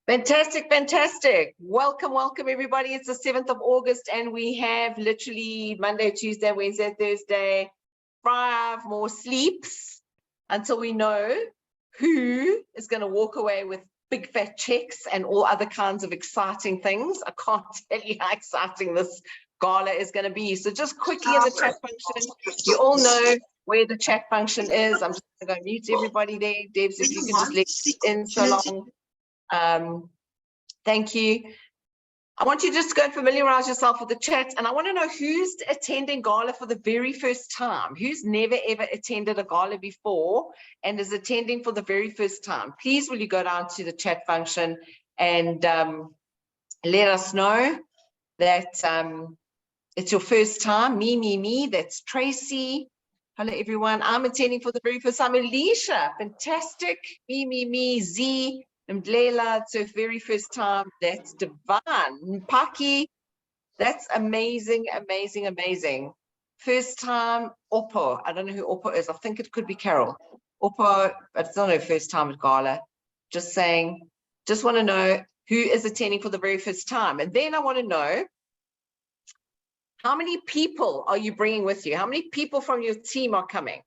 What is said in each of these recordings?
Fantastic, fantastic. Welcome, welcome everybody. It's the 7th of August and we have literally Monday, Tuesday, Wednesday, Thursday, 5 more sleeps until we know who is going to walk away with big fat checks and all other kinds of exciting things. I can't tell you how exciting this gala is going to be. So just quickly in the chat function, you all know where the chat function is. I'm just going to mute everybody there. Debs, if you can just let in so long. Thank you. I want you to just go and familiarize yourself with the chat, and I want to know who's attending gala for the very first time, who's never ever attended a gala before and is attending for the very first time. Please will you go down to the chat function and let us know that it's your first time. Me, that's Tracy. Hello everyone, I'm attending for the very first time. Alicia, fantastic. Me, Z. Mdlela, it's her very first time. That's divine. Mpaki, that's amazing. First time, Oppo. I don't know who Oppo is. I think it could be Carol. Oppo, but it's not her first time at gala. Just saying, just want to know who is attending for the very first time. And then I want to know, how many people are you bringing with you? How many people from your team are coming?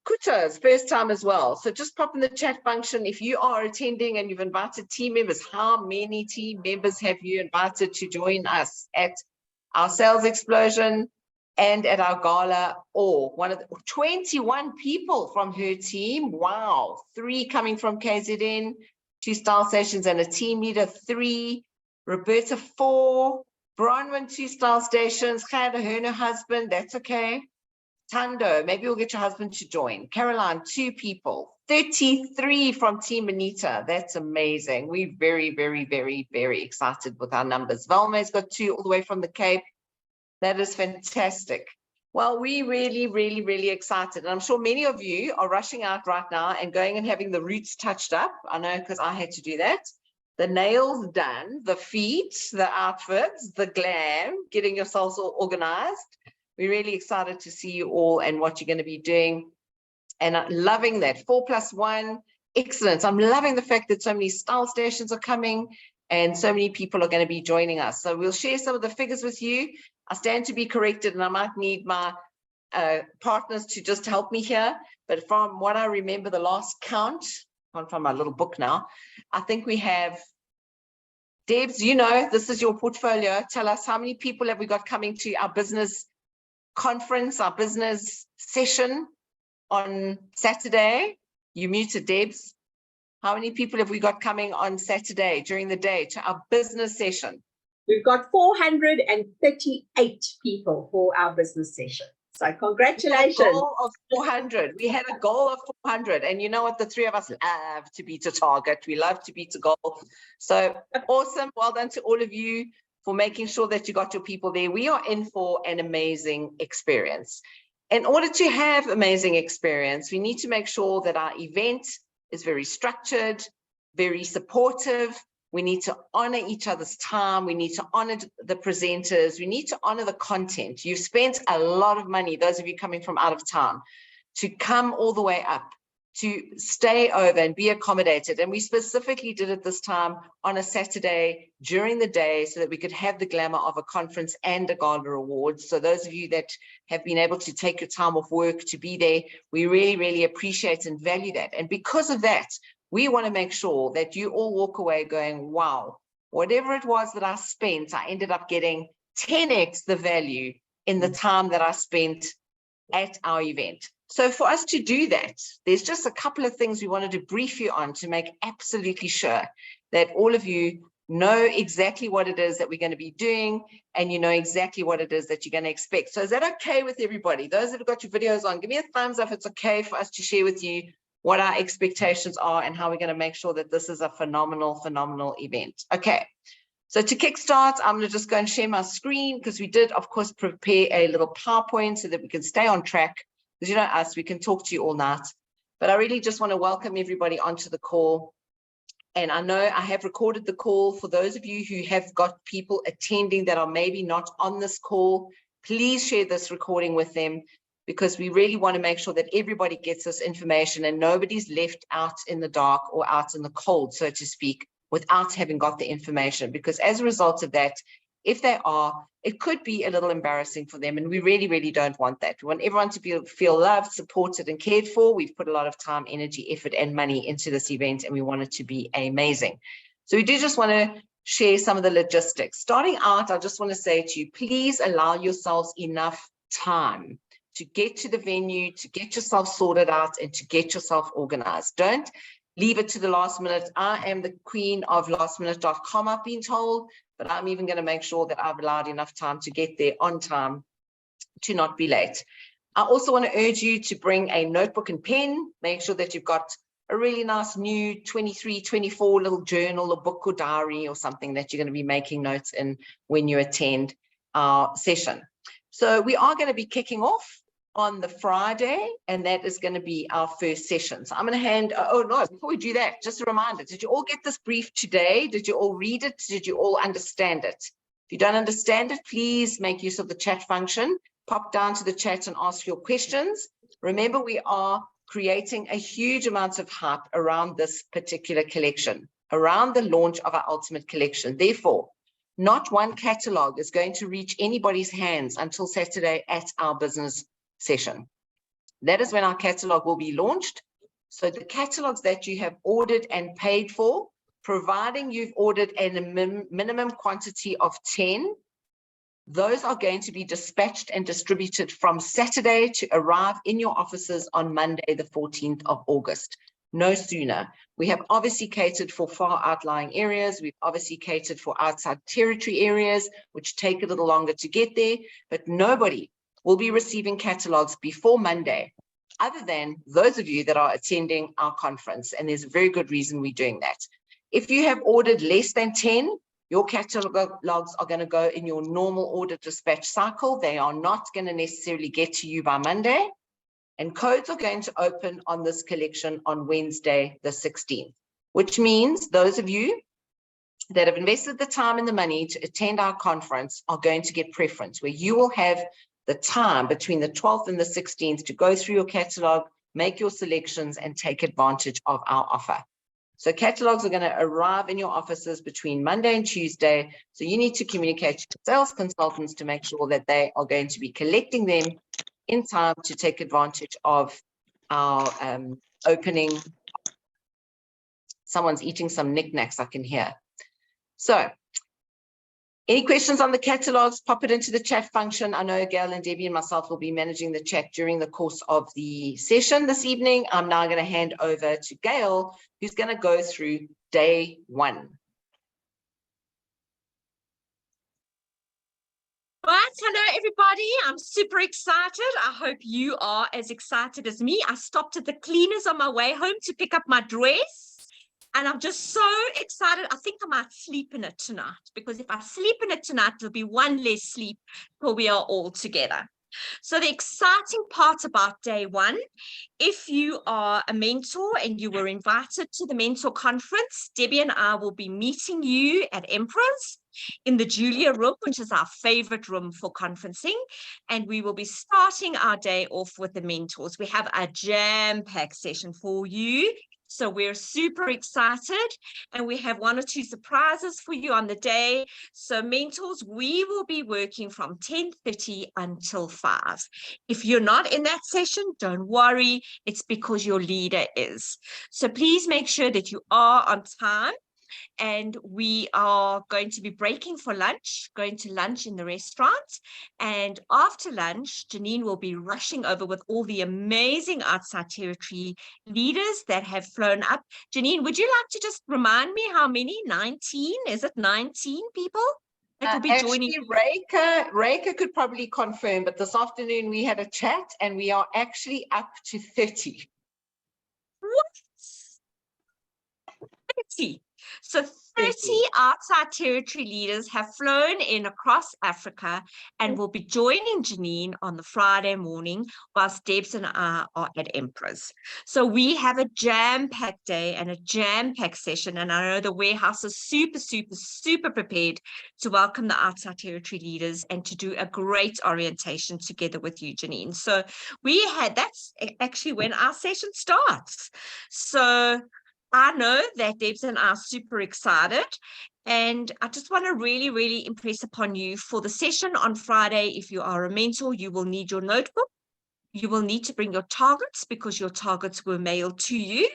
Kuta's first time as well. So just pop in the chat function if you are attending and you've invited team members. How many team members have you invited to join us at our sales explosion and at our gala? Or one of the 21 people from her team. Wow. 3 coming from KZN, 2 style stations and a team leader. 3. Roberta 4. Bronwyn 2 style stations. Gerda, her and her husband. That's okay. Tando, maybe we'll get your husband to join. Caroline, 2 people. 33 from Team Anita. That's amazing. We're very excited with our numbers. Valme's got 2 all the way from the Cape. That is fantastic. Well, we really excited. And I'm sure many of you are rushing out right now and going and having the roots touched up. I know because I had to do that. The nails done, the feet, the outfits, the glam, getting yourselves all organized. We're really excited to see you all and what you're going to be doing. And I'm loving that. 4+1, excellent. I'm loving the fact that so many style stations are coming and so many people are going to be joining us. So we'll share some of the figures with you. I stand to be corrected and I might need my partners to just help me here. But from what I remember, the last count, on from my little book now, I think we have, Debs, you know, this is your portfolio. Tell us how many people have we got coming to our business conference, our business session on Saturday. You muted, Debs. How many people have we got coming on Saturday during the day to our business session? We've got 438 people for our business session. So congratulations. We had a goal of 400. We had a goal of 400. And you know what? The 3 of us love to beat a target. We love to beat a goal. So awesome. Well done to all of you for making sure that you got your people there. We are in for an amazing experience. In order to have amazing experience, we need to make sure that our event is very structured, very supportive. We need to honor each other's time. We need to honor the presenters. We need to honor the content. You've spent a lot of money, those of you coming from out of town, to come all the way up, to stay over and be accommodated. And we specifically did it this time on a Saturday during the day so that we could have the glamour of a conference and a gala awards. So those of you that have been able to take your time off work to be there, we really appreciate and value that. And because of that, we want to make sure that you all walk away going, wow, whatever it was that I spent, I ended up getting 10x the value in the time that I spent at our event. So for us to do that, there's just a couple of things we wanted to brief you on to make absolutely sure that all of you know exactly what it is that we're going to be doing and you know exactly what it is that you're going to expect. So is that okay with everybody? Those that have got your videos on, give me a thumbs up if it's okay for us to share with you what our expectations are and how we're going to make sure that this is a phenomenal event. Okay. So to kickstart, I'm going to just go and share my screen because we did, of course, prepare a little PowerPoint so that we can stay on track. Because you know us, we can talk to you all night. But I really just want to welcome everybody onto the call. And I know I have recorded the call. For those of you who have got people attending that are maybe not on this call, please share this recording with them because we really want to make sure that everybody gets this information and nobody's left out in the dark or out in the cold, so to speak, without having got the information, because as a result of that, if they are, it could be a little embarrassing for them. And we really, really don't want that. We want everyone to feel loved, supported, and cared for. We've put a lot of time, energy, effort, and money into this event, and we want it to be amazing. So we do just want to share some of the logistics. Starting out, I just want to say to you, please allow yourselves enough time to get to the venue, to get yourself sorted out, and to get yourself organized. Don't leave it to the last minute. I am the queen of lastminute.com, I've been told, but I'm even going to make sure that I've allowed enough time to get there on time to not be late. I also want to urge you to bring a notebook and pen. Make sure that you've got a really nice new 23, 24 little journal, a book or diary or something that you're going to be making notes in when you attend our session. So we are going to be kicking off on the Friday, and that is going to be our first session. So I'm going to hand, oh no, before we do that, just a reminder, did you all get this brief today? Did you all read it? Did you all understand it? If you don't understand it, please make use of the chat function. Pop down to the chat and ask your questions. Remember, we are creating a huge amount of hype around this particular collection, around the launch of our Ultimate Collection. Therefore, not one catalog is going to reach anybody's hands until Saturday at our business session. That is when our catalog will be launched. So the catalogs that you have ordered and paid for, providing you've ordered a minimum quantity of 10, those are going to be dispatched and distributed from Saturday to arrive in your offices on Monday, the 14th of August. No sooner. We have obviously catered for far outlying areas. We've obviously catered for outside territory areas, which take a little longer to get there, but nobody will be receiving catalogs before Monday, other than those of you that are attending our conference. And there's a very good reason we're doing that. If you have ordered less than 10, your catalogs are going to go in your normal order dispatch cycle. They are not going to necessarily get to you by Monday. And codes are going to open on this collection on Wednesday, the 16th, which means those of you that have invested the time and the money to attend our conference are going to get preference, where you will have the time between the 12th and the 16th to go through your catalog, make your selections, and take advantage of our offer. So catalogs are going to arrive in your offices between Monday and Tuesday. So you need to communicate to sales consultants to make sure that they are going to be collecting them in time to take advantage of our opening. Someone's eating some knickknacks, I can hear. So any questions on the catalogs, pop it into the chat function. I know Gail and Debbie and myself will be managing the chat during the course of the session this evening. I'm now going to hand over to Gail, who's going to go through day one. Right, hello everybody. I'm super excited. I hope you are as excited as me. I stopped at the cleaners on my way home to pick up my dress. And I'm just so excited. I think I might sleep in it tonight, because if I sleep in it tonight, there'll be one less sleep till we are all together. So the exciting part about day one, if you are a mentor and you were invited to the mentor conference, Debbie and I will be meeting you at Emperor's in the Julia room, which is our favorite room for conferencing. And we will be starting our day off with the mentors. We have a jam-packed session for you. So we're super excited, and we have 1 or 2 surprises for you on the day. So mentors, we will be working from 10:30 until 5. If you're not in that session, don't worry. It's because your leader is. So please make sure that you are on time. And we are going to be breaking for lunch, going to lunch in the restaurant. And after lunch, Janine will be rushing over with all the amazing outside territory leaders that have flown up. Janine, would you like to just remind me how many? 19? Is it 19 people that will be joining? Reka could probably confirm, but this afternoon we had a chat and we are actually up to 30. What? 30. So 30 outside territory leaders have flown in across Africa and will be joining Janine on the Friday morning whilst Debs and I are at Emperor's. So we have a jam-packed day and a jam-packed session, and I know the warehouse is super, super, super prepared to welcome the outside territory leaders and to do a great orientation together with you, Janine. So that's actually when our session starts. So I know that Debs and I are super excited. And I just want to really, really impress upon you for the session on Friday. If you are a mentor, you will need your notebook. You will need to bring your targets because your targets were mailed to you.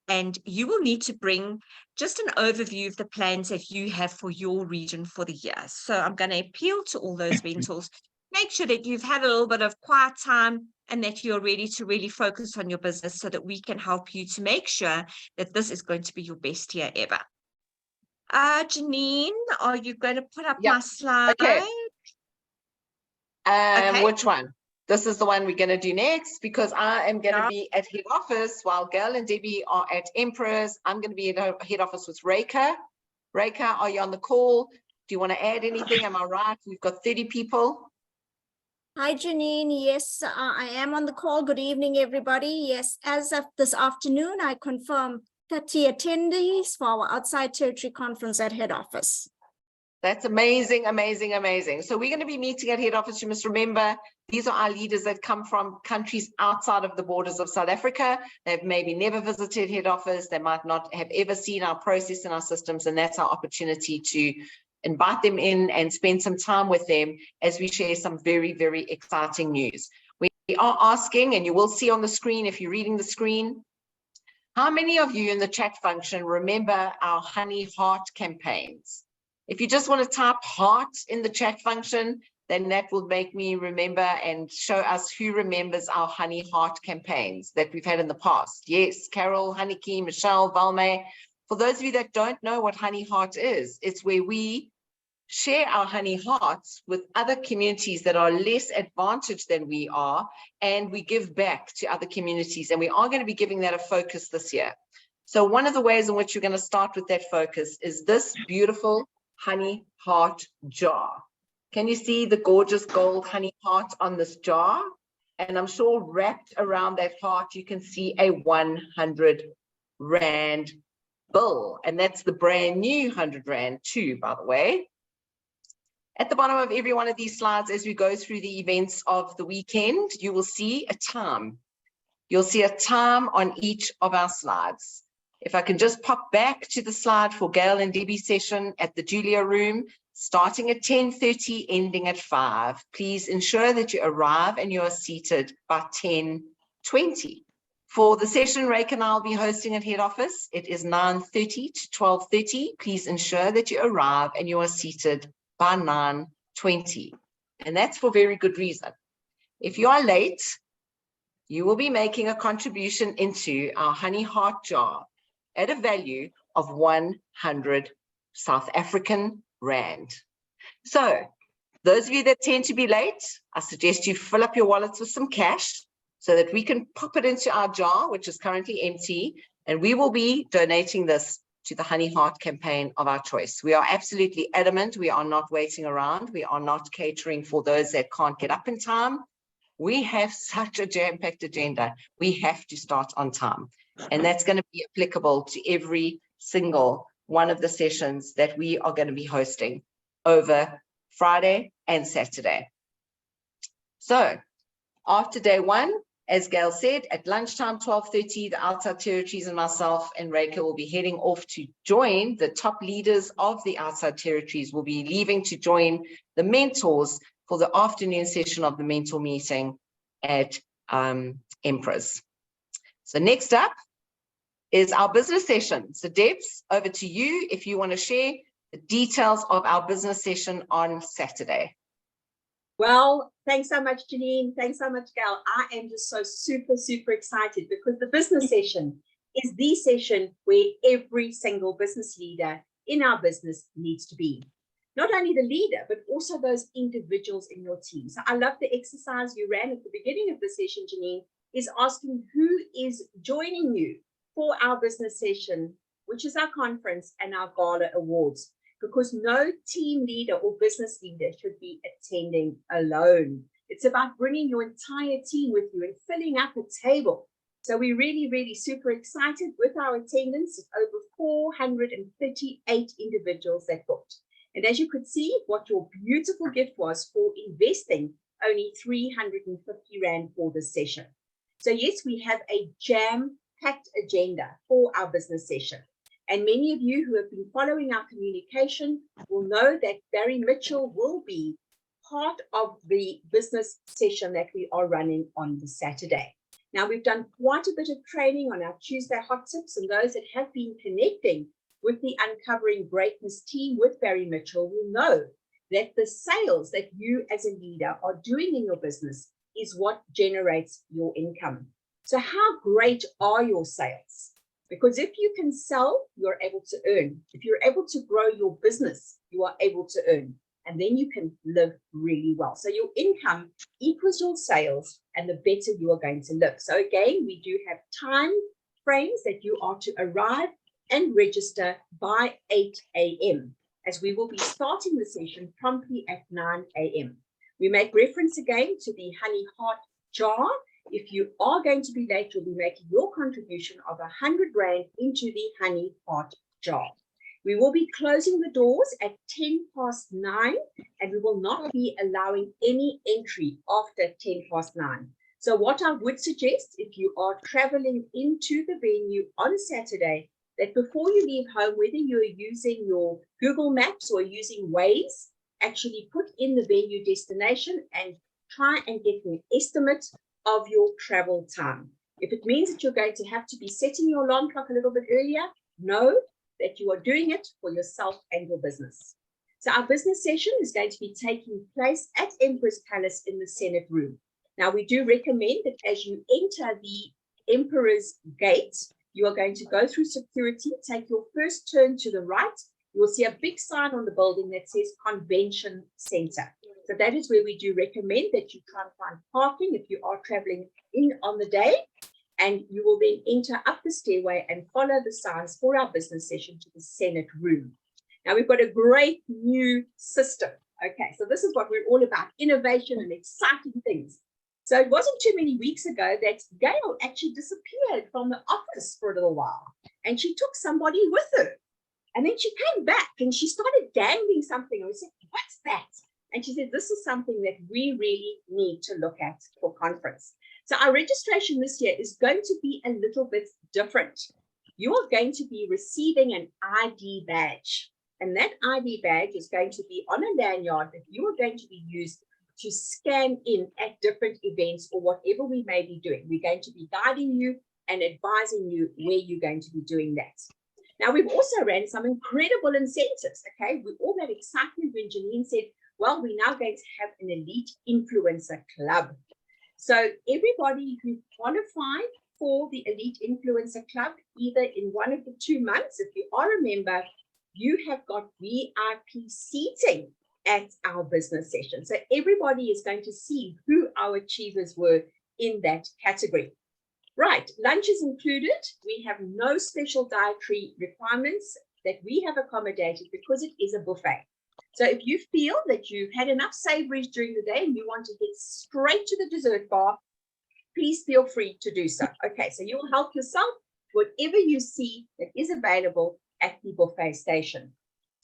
And you will need to bring just an overview of the plans that you have for your region for the year. So I'm going to appeal to all those mentors. Make sure that you've had a little bit of quiet time and that you're ready to really focus on your business so that we can help you to make sure that this is going to be your best year ever. Janine, are you going to put up Yep. my slide? Okay. Okay. Which one? This is the one we're going to do next because I am going to Yeah. be at head office while Gail and Debbie are at Emperors. I'm going to be at head office with Reka. Reka, are you on the call? Do you want to add anything? Am I right? We've got 30 people. Hi, Janine. Yes, I am on the call. Good evening, everybody. Yes, as of this afternoon, I confirm 30 attendees for our outside territory conference at head office. That's amazing, amazing, amazing. So we're going to be meeting at head office. You must remember, these are our leaders that come from countries outside of the borders of South Africa. They've maybe never visited head office. They might not have ever seen our process and our systems. And that's our opportunity to invite them in and spend some time with them as we share some very, very exciting news. We are asking, and you will see on the screen if you're reading the screen, how many of you in the chat function remember our Honey Heart campaigns? If you just want to type heart in the chat function, then that will make me remember and show us who remembers our Honey Heart campaigns that we've had in the past. Yes, Carol, Haniki, Michelle, Valme. For those of you that don't know what Honey Heart is, it's where we share our honey hearts with other communities that are less advantaged than we are, and we give back to other communities, and we are going to be giving that a focus this year. So one of the ways in which you're going to start with that focus is this beautiful honey heart jar. Can you see the gorgeous gold honey heart on this jar? And I'm sure wrapped around that heart you can see a 100 Rand bill, and that's the brand new 100 Rand too, by the way. At the bottom of every one of these slides, as we go through the events of the weekend, you will see a time. You'll see a time on each of our slides. If I can just pop back to the slide for Gail and Debbie's session at the Julia room, starting at 10:30, ending at 5. Please ensure that you arrive and you are seated by 10:20. For the session Rake and I will be hosting at head office, it is 9:30 to 12:30. Please ensure that you arrive and you are seated by 9:20. And that's for very good reason. If you are late, you will be making a contribution into our Honey Heart jar at a value of 100 South African Rand. So those of you that tend to be late, I suggest you fill up your wallets with some cash so that we can pop it into our jar, which is currently empty, and we will be donating this to the Honey Heart campaign of our choice. We are absolutely adamant. We are not waiting around. We are not catering for those that can't get up in time. We have such a jam-packed agenda. We have to start on time. And that's going to be applicable to every single one of the sessions that we are going to be hosting over Friday and Saturday. So after day one, as Gail said, at lunchtime, 12:30, the outside territories and myself and Reka will be heading off to join the top leaders of the outside territories. Will be leaving to join the mentors for the afternoon session of the mentor meeting at Emperors. So next up is our business session. So Debs, over to you if you want to share the details of our business session on Saturday. Well, thanks so much, Janine. Thanks so much, Gail. I am just so super excited because the business session is the session where every single business leader in our business needs to be. Not only the leader, but also those individuals in your team. So I love the exercise you ran at the beginning of the session, Janine, is asking who is joining you for our business session, which is our conference and our gala awards. Because no team leader or business leader should be attending alone. It's about bringing your entire team with you and filling up a table. So we're really super excited with our attendance of over 438 individuals that booked. And as you could see, what your beautiful gift was for investing only 350 Rand for this session. So yes, we have a jam packed agenda for our business session. And many of you who have been following our communication will know that Barry Mitchell will be part of the business session that we are running on the Saturday. Now, we've done quite a bit of training on our Tuesday hot tips, and those that have been connecting with the Uncovering Greatness team with Barry Mitchell will know that the sales that you as a leader are doing in your business is what generates your income. So how great are your sales? Because if you can sell, you're able to earn. If you're able to grow your business, you are able to earn. And then you can live really well. So your income equals your sales, and the better you are going to live. So again, we do have time frames that you are to arrive and register by 8 a.m. as we will be starting the session promptly at 9 a.m. We make reference again to the Honey Heart Jar. If you are going to be late, you'll be making your contribution of 100 Rand into the Honey Heart Jar. We will be closing the doors at 9:10, and we will not be allowing any entry after 9:10. So what I would suggest, if you are traveling into the venue on Saturday, that before you leave home, whether you're using your Google Maps or using Waze, actually put in the venue destination and try and get an estimate of your travel time. If it means that you're going to have to be setting your alarm clock a little bit earlier, know that you are doing it for yourself and your business. So our business session is going to be taking place at Emperor's Palace in the Senate Room. Now, we do recommend that as you enter the Emperor's Gate, you are going to go through security, take your first turn to the right. You will see a big sign on the building that says Convention Center. So that is where we do recommend that you try and find parking if you are traveling in on the day. And you will then enter up the stairway and follow the signs for our business session to the Senate Room. Now, we've got a great new system. Okay, so this is what we're all about, innovation and exciting things. So it wasn't too many weeks ago that Gail actually disappeared from the office for a little while, and she took somebody with her. And then she came back and she started dangling something, and we said, "What's that?" And she said, "This is something that we really need to look at for conference." So our registration this year is going to be a little bit different. You are going to be receiving an ID badge, and that ID badge is going to be on a lanyard that you are going to be used to scan in at different events or whatever we may be doing. We're going to be guiding you and advising you where you're going to be doing that. Now, we've also ran some incredible incentives, okay? With all that excitement when Janine said, well, we're now going to have an elite influencer club. So everybody who qualified for the Elite Influencer Club, either in one of the 2 months, if you are a member, you have got VIP seating at our business session. So everybody is going to see who our achievers were in that category. Right, lunch is included. We have no special dietary requirements that we have accommodated because it is a buffet. So if you feel that you've had enough savories during the day and you want to get straight to the dessert bar, please feel free to do so. Okay, so you will help yourself whatever you see that is available at the buffet station.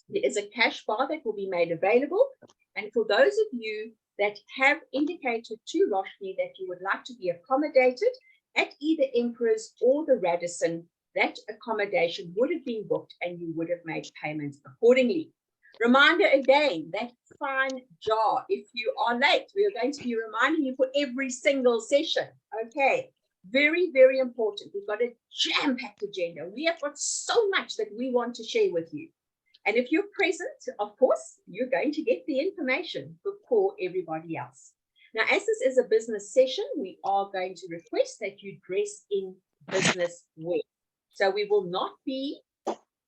There is a cash bar that will be made available. And for those of you that have indicated to Roshni that you would like to be accommodated at either Emperor's or the Radisson, that accommodation would have been booked and you would have made payments accordingly. Reminder again, that fine jar, if you are late, we are going to be reminding you for every single session. Okay, very, very important. We've got a jam-packed agenda. We have got so much that we want to share with you. And if you're present, of course, you're going to get the information before everybody else. Now, as this is a business session, we are going to request that you dress in business wear. So we will not be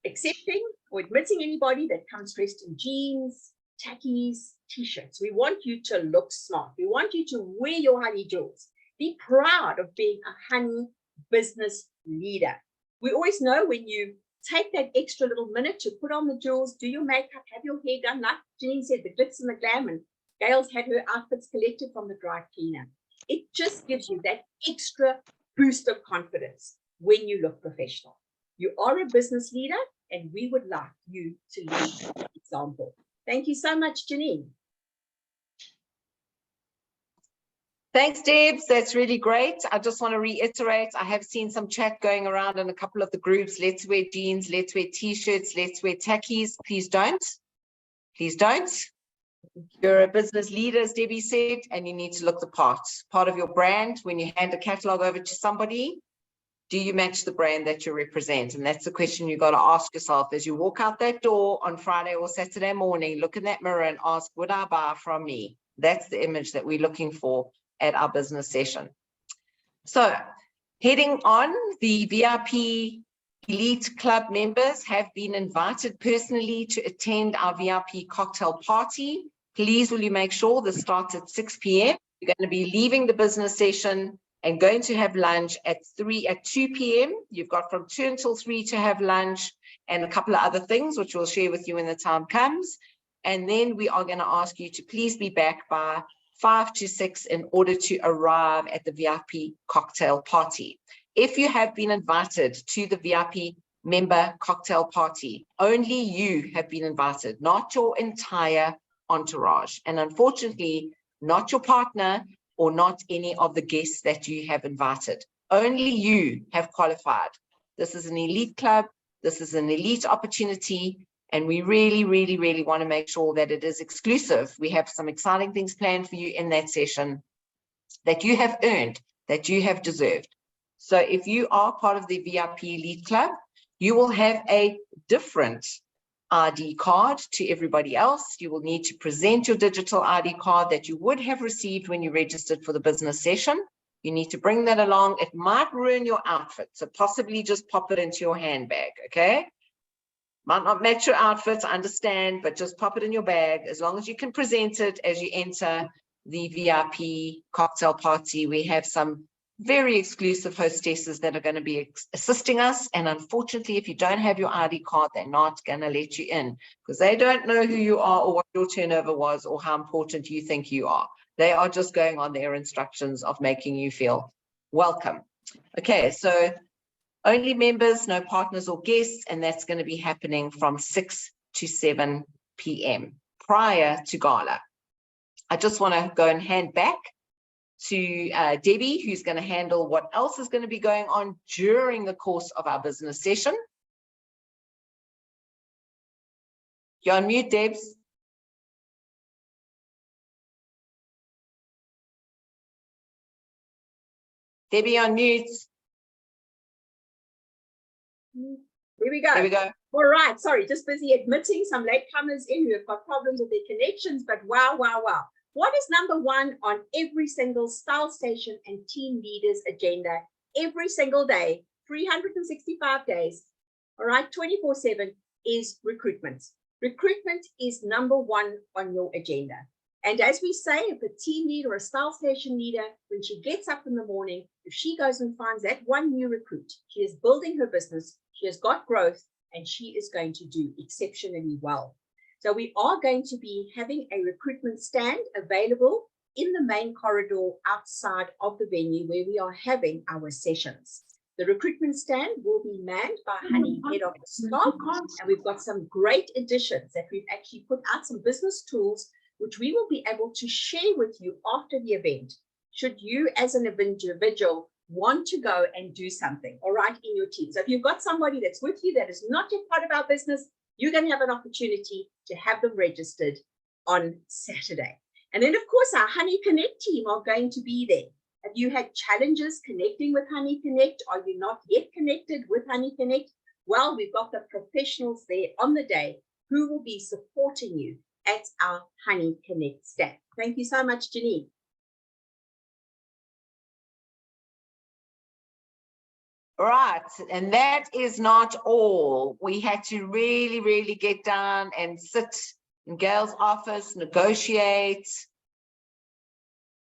accepting or admitting anybody that comes dressed in jeans, tackies, t-shirts. We want you to look smart. We want you to wear your honey jewels. Be proud of being a honey business leader. We always know when you take that extra little minute to put on the jewels, do your makeup, have your hair done, like Janine said, the glitz and the glam, and Gail's had her outfits collected from the dry cleaner. It just gives you that extra boost of confidence when you look professional. You are a business leader, and we would like you to lead by example. Thank you so much, Janine. Thanks, Debs. That's really great. I just want to reiterate, I have seen some chat going around in a couple of the groups. Let's wear jeans, let's wear t-shirts, let's wear tackies. Please don't. Please don't. You're a business leader, as Debbie said, and you need to look the part. Part of your brand, when you hand a catalog over to somebody, do you match the brand that you represent? And that's the question you got to ask yourself as you walk out that door on Friday or Saturday morning, look in that mirror and ask, would I buy from me? That's the image that we're looking for at our business session. So heading on, the VIP Elite Club members have been invited personally to attend our VIP cocktail party. Please, will you make sure this starts at 6 p.m. You're going to be leaving the business session and going to have lunch at 2 p.m. You've got from 2 until 3 to have lunch and a couple of other things, which we'll share with you when the time comes. And then we are going to ask you to please be back by 5 to 6 in order to arrive at the VIP cocktail party. If you have been invited to the VIP member cocktail party, only you have been invited, not your entire entourage. And unfortunately, not your partner or not any of the guests that you have invited. Only you have qualified. This is an elite club. This is an elite opportunity. And we really, really, really want to make sure that it is exclusive. We have some exciting things planned for you in that session that you have earned, that you have deserved. So if you are part of the VIP Elite Club, you will have a different ID card to everybody else. You will need to present your digital ID card that you would have received when you registered for the business session. You need to bring that along. It might ruin your outfit, so possibly just pop it into your handbag, okay? Might not match your outfit, I understand, but just pop it in your bag as long as you can present it as you enter the VIP cocktail party. We have some very exclusive hostesses that are going to be assisting us. And unfortunately, if you don't have your ID card, they're not going to let you in because they don't know who you are or what your turnover was or how important you think you are. They are just going on their instructions of making you feel welcome. Okay, so only members, no partners or guests, and that's going to be happening from 6 to 7 p.m. prior to gala. I just want to go and hand back to Debbie, who's going to handle what else is going to be going on during the course of our business session. You're on mute, Debs. Debbie, on mute. Here we go. There we go. All right. Sorry, just busy admitting some latecomers in who have got problems with their connections, but wow, wow, wow. What is number one on every single style station and team leaders agenda every single day, 365 days, all right, 24/7 is recruitment. Recruitment is number one on your agenda. And as we say, if a team leader or a style station leader, when she gets up in the morning, if she goes and finds that one new recruit, she is building her business, she has got growth, and she is going to do exceptionally well. So we are going to be having a recruitment stand available in the main corridor outside of the venue where we are having our sessions. The recruitment stand will be manned by Honey Head Office staff, and we've got some great additions that we've actually put out, some business tools, which we will be able to share with you after the event, should you as an individual want to go and do something, all right, in your team. So if you've got somebody that's with you that is not yet part of our business, you're going to have an opportunity to have them registered on Saturday. And then, of course, our Honey Connect team are going to be there. Have you had challenges connecting with Honey Connect? Are you not yet connected with Honey Connect? Well, we've got the professionals there on the day who will be supporting you at our Honey Connect stand. Thank you so much, Janine. Right, and that is not all. We had to really, really get down and sit in Gail's office, negotiate,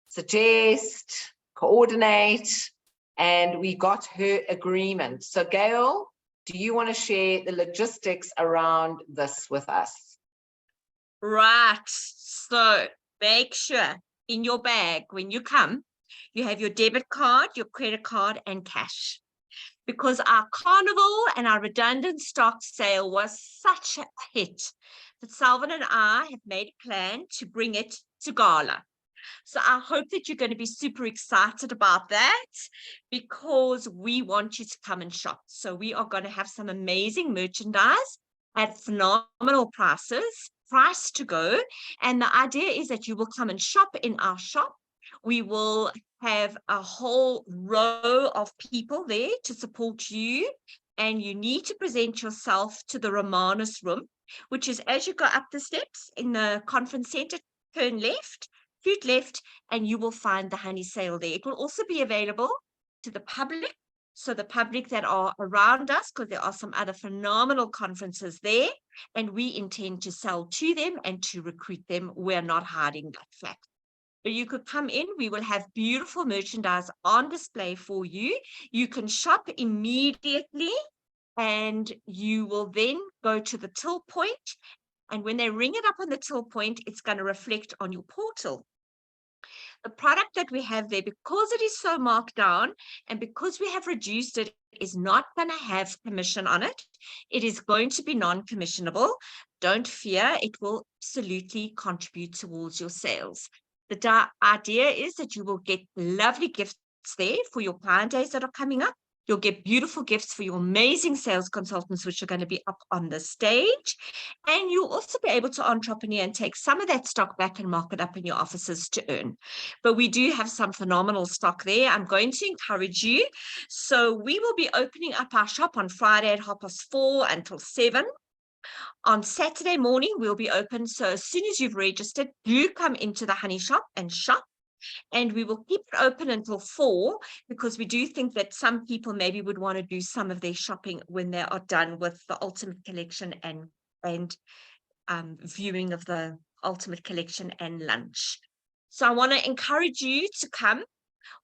suggest, coordinate, and we got her agreement. So Gail, do you want to share the logistics around this with us? Right. So make sure in your bag when you come, you have your debit card, your credit card, and cash. Because our carnival and our redundant stock sale was such a hit that Salvin and I have made a plan to bring it to gala. So I hope that you're going to be super excited about that, because we want you to come and shop. So we are going to have some amazing merchandise at phenomenal prices, price to go. And the idea is that you will come and shop in our shop. We will have a whole row of people there to support you. And you need to present yourself to the Romanus room, which is as you go up the steps in the conference center, turn left, shoot left, and you will find the honey sale there. It will also be available to the public. So the public that are around us, because there are some other phenomenal conferences there, and we intend to sell to them and to recruit them. We're not hiding that fact. But you could come in. We will have beautiful merchandise on display for you. You can shop immediately, and you will then go to the till point. And when they ring it up on the till point, it's going to reflect on your portal. The product that we have there, because it is so marked down and because we have reduced it, is not going to have commission on it. It is going to be non-commissionable. Don't fear, it will absolutely contribute towards your sales. The idea is that you will get lovely gifts there for your client days that are coming up. You'll get beautiful gifts for your amazing sales consultants, which are going to be up on the stage. And you'll also be able to entrepreneur and take some of that stock back and mark it up in your offices to earn. But we do have some phenomenal stock there. I'm going to encourage you. So we will be opening up our shop on Friday at 4:30 until 7. On Saturday morning, we'll be open. So as soon as you've registered, do come into the honey shop and shop. And we will keep it open until 4, because we do think that some people maybe would want to do some of their shopping when they are done with the Ultimate Collection and viewing of the Ultimate Collection and lunch. So I want to encourage you to come.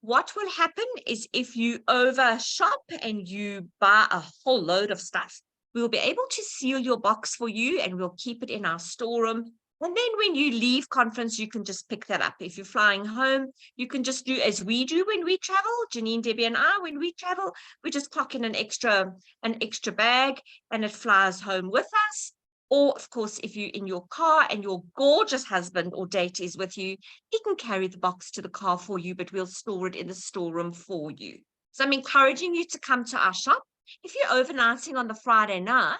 What will happen is if you over shop and you buy a whole load of stuff, we'll be able to seal your box for you, and we'll keep it in our storeroom. And then when you leave conference, you can just pick that up. If you're flying home, you can just do as we do when we travel. Janine, Debbie, and I, when we travel, we just clock in an extra bag, and it flies home with us. Or, of course, if you're in your car and your gorgeous husband or date is with you, he can carry the box to the car for you, but we'll store it in the storeroom for you. So I'm encouraging you to come to our shop. If you're overnighting on the Friday night,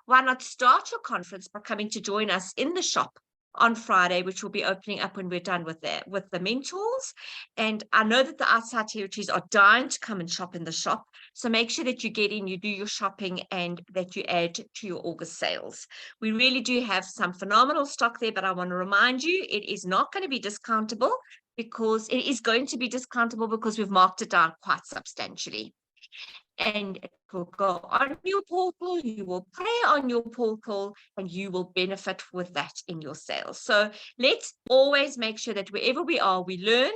why not start your conference by coming to join us in the shop on Friday, which will be opening up when we're done with the mentors. And I know that the outside territories are dying to come and shop in the shop. So make sure that you get in, you do your shopping, and that you add to your August sales. We really do have some phenomenal stock there, but I want to remind you, it is not going to be discountable, because it is going to be discountable because we've marked it down quite substantially. And it will go on your portal, you will pay on your portal, and you will benefit with that in your sales. So let's always make sure that wherever we are, we learn,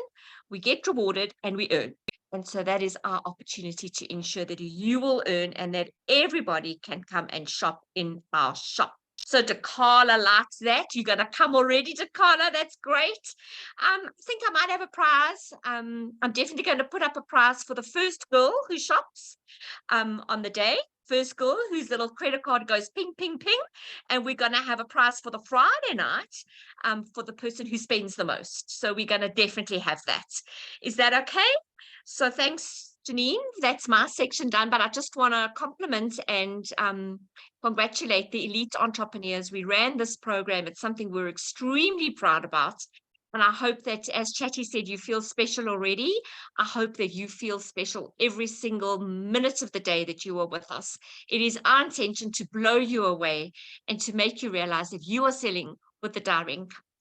we get rewarded, and we earn. And so that is our opportunity to ensure that you will earn and that everybody can come and shop in our shop. So Dakala likes that. You're going to come already, Dakala. That's great. I think I might have a prize. I'm definitely going to put up a prize for the first girl who shops on the day. First girl whose little credit card goes ping, ping, ping. And we're going to have a prize for the Friday night for the person who spends the most. So we're going to definitely have that. Is that okay? So thanks, Janine. That's my section done, but I just want to compliment and congratulate the elite entrepreneurs. We ran this program. It's something we're extremely proud about. And I hope that, as Chatty said, you feel special already. I hope that you feel special every single minute of the day that you are with us. It is our intention to blow you away and to make you realize that you are selling with the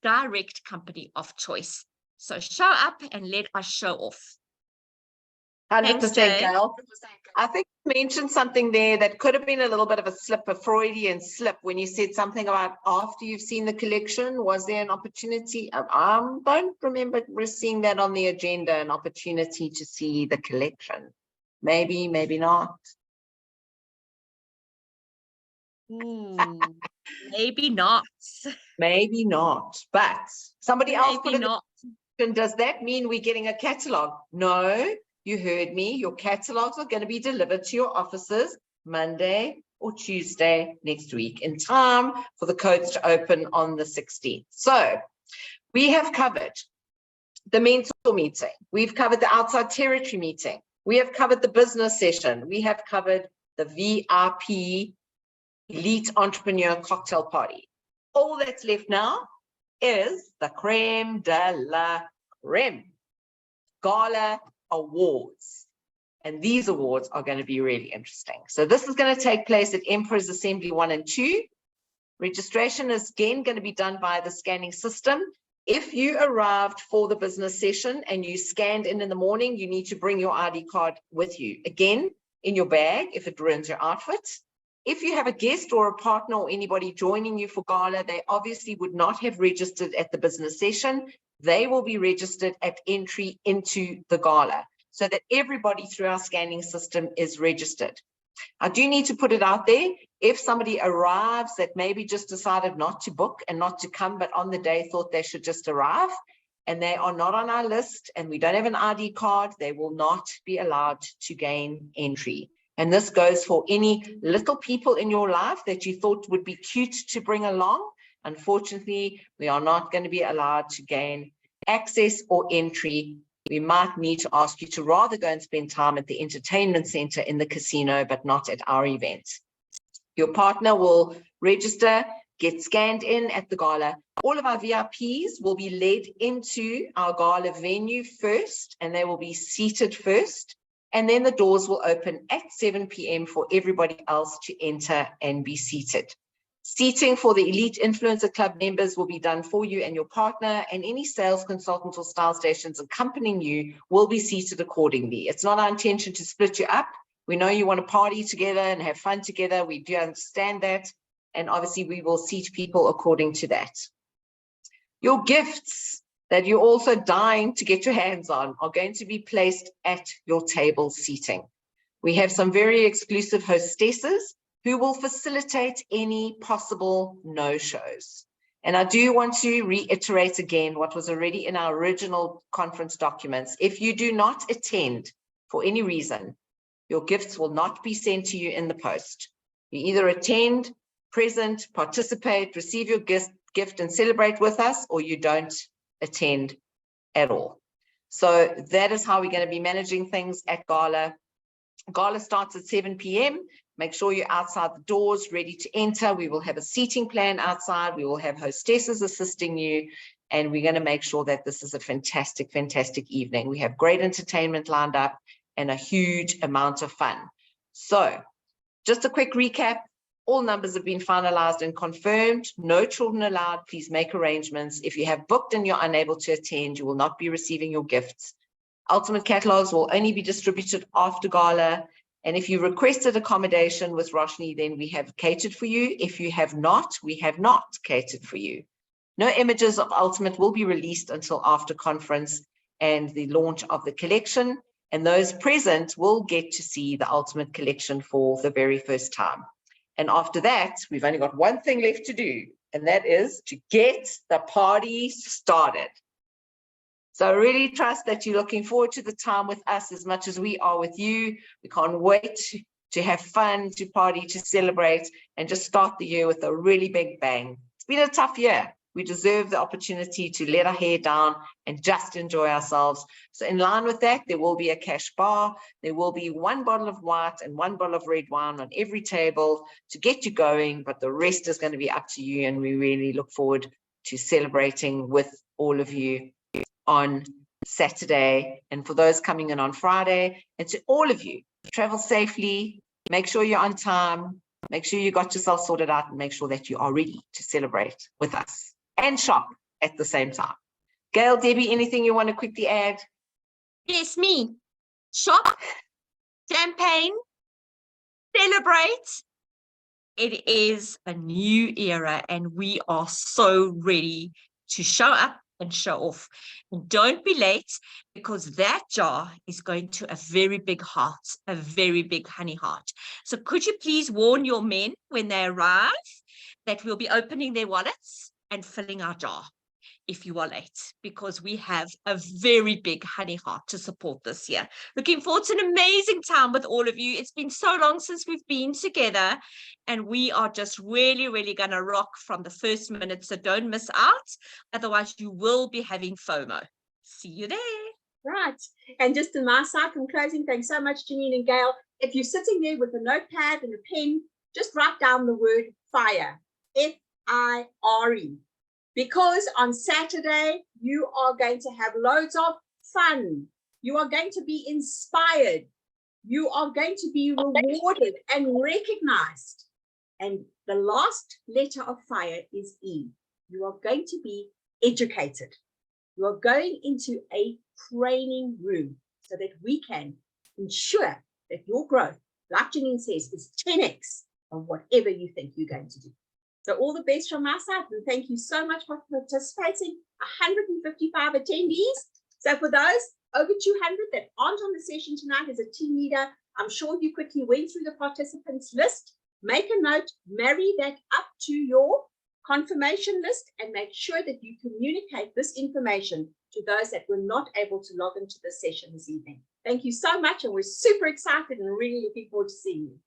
direct company of choice. So show up and let us show off. 100%, Gail. I think you mentioned something there that could have been a little bit of a slip, a Freudian slip, when you said something about after you've seen the collection. Was there an opportunity? I don't remember seeing that on the agenda, an opportunity to see the collection. Maybe, maybe not. Maybe not. Maybe not. But somebody else put Maybe in not. the question, does that mean we're getting a catalog? No. You heard me. Your catalogs are going to be delivered to your offices Monday or Tuesday next week in time for the codes to open on the 16th. So we have covered the mentor meeting. We've covered the outside territory meeting. We have covered the business session. We have covered the VIP elite entrepreneur cocktail party. All that's left now is the creme de la creme, gala awards. And these awards are going to be really interesting. So this is going to take place at Emperor's Assembly 1 and 2. Registration is again going to be done by the scanning system. If you arrived for the business session and you scanned in the morning, you need to bring your ID card with you. Again, in your bag, if it ruins your outfit. If you have a guest or a partner or anybody joining you for gala, they obviously would not have registered at the business session. They will be registered at entry into the gala so that everybody through our scanning system is registered. I do need to put it out there. If somebody arrives that maybe just decided not to book and not to come, but on the day thought they should just arrive, and they are not on our list and we don't have an ID card, they will not be allowed to gain entry. And this goes for any little people in your life that you thought would be cute to bring along. Unfortunately, we are not going to be allowed to gain access or entry. We might need to ask you to rather go and spend time at the entertainment center in the casino, but not at our event. Your partner will register, get scanned in at the gala. All of our VIPs will be led into our gala venue first, and they will be seated first. And then the doors will open at 7 p.m. for everybody else to enter and be seated. Seating for the Elite Influencer Club members will be done for you and your partner, and any sales consultants or style stations accompanying you will be seated accordingly. It's not our intention to split you up. We know you want to party together and have fun together. We do understand that. And obviously we will seat people according to that. Your gifts that you're also dying to get your hands on are going to be placed at your table seating. We have some very exclusive hostesses who will facilitate any possible no-shows. And I do want to reiterate again what was already in our original conference documents. If you do not attend for any reason, your gifts will not be sent to you in the post. You either attend, present, participate, receive your gift and celebrate with us, or you don't attend at all. So that is how we're going to be managing things at Gala. Gala starts at 7 p.m. Make sure you're outside the doors, ready to enter. We will have a seating plan outside. We will have hostesses assisting you. And we're going to make sure that this is a fantastic, fantastic evening. We have great entertainment lined up and a huge amount of fun. So just a quick recap. All numbers have been finalized and confirmed. No children allowed. Please make arrangements. If you have booked and you're unable to attend, you will not be receiving your gifts. Ultimate catalogs will only be distributed after Gala. And if you requested accommodation with Roshni, then we have catered for you. If you have not, we have not catered for you. No images of Ultimate will be released until after conference and the launch of the collection. And those present will get to see the Ultimate collection for the very first time. And after that, we've only got one thing left to do, and that is to get the party started. So I really trust that you're looking forward to the time with us as much as we are with you. We can't wait to have fun, to party, to celebrate, and just start the year with a really big bang. It's been a tough year. We deserve the opportunity to let our hair down and just enjoy ourselves. So in line with that, there will be a cash bar. There will be 1 bottle of white and 1 bottle of red wine on every table to get you going, but the rest is going to be up to you. And we really look forward to celebrating with all of you on Saturday. And for those coming in on Friday, and to all of you, travel safely, make sure you're on time, make sure you got yourself sorted out, and make sure that you are ready to celebrate with us and shop at the same time. Gail, Debbie, anything you want to quickly add? Yes, me. Shop, champagne, celebrate. It is a new era and we are so ready to show up and show off. And don't be late, because that jar is going to a very big heart, a very big honey heart. So could you please warn your men when they arrive that we'll be opening their wallets and filling our jar if you are late, because we have a very big honey heart to support this year. Looking forward to an amazing time with all of you. It's been so long since we've been together, and we are just really, really going to rock from the first minute. So don't miss out. Otherwise, you will be having FOMO, See you there. Right. And just on my side, from closing, thanks so much, Janine and Gail. If you're sitting there with a notepad and a pen, just write down the word FIRE, F-I-R-E, because on Saturday, you are going to have loads of fun. You are going to be inspired. You are going to be rewarded and recognized. And the last letter of FIRE is E. You are going to be educated. You are going into a training room so that we can ensure that your growth, like Janine says, is 10x of whatever you think you're going to do. So all the best from my side, and thank you so much for participating. 155 attendees. So for those over 200 that aren't on the session tonight as a team leader, I'm sure you quickly went through the participants list. Make a note, marry that up to your confirmation list, and make sure that you communicate this information to those that were not able to log into the session this evening. Thank you so much, and we're super excited and really looking forward to seeing you.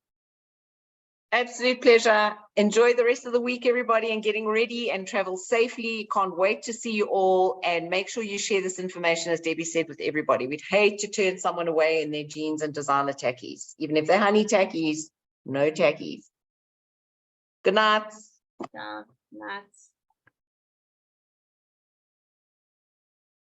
Absolute pleasure. Enjoy the rest of the week, everybody, and getting ready and travel safely. Can't wait to see you all, and make sure you share this information, as Debbie said, with everybody. We'd hate to turn someone away in their jeans and designer tackies, even if they're honey tackies, no tackies. Good night. Yeah, nice.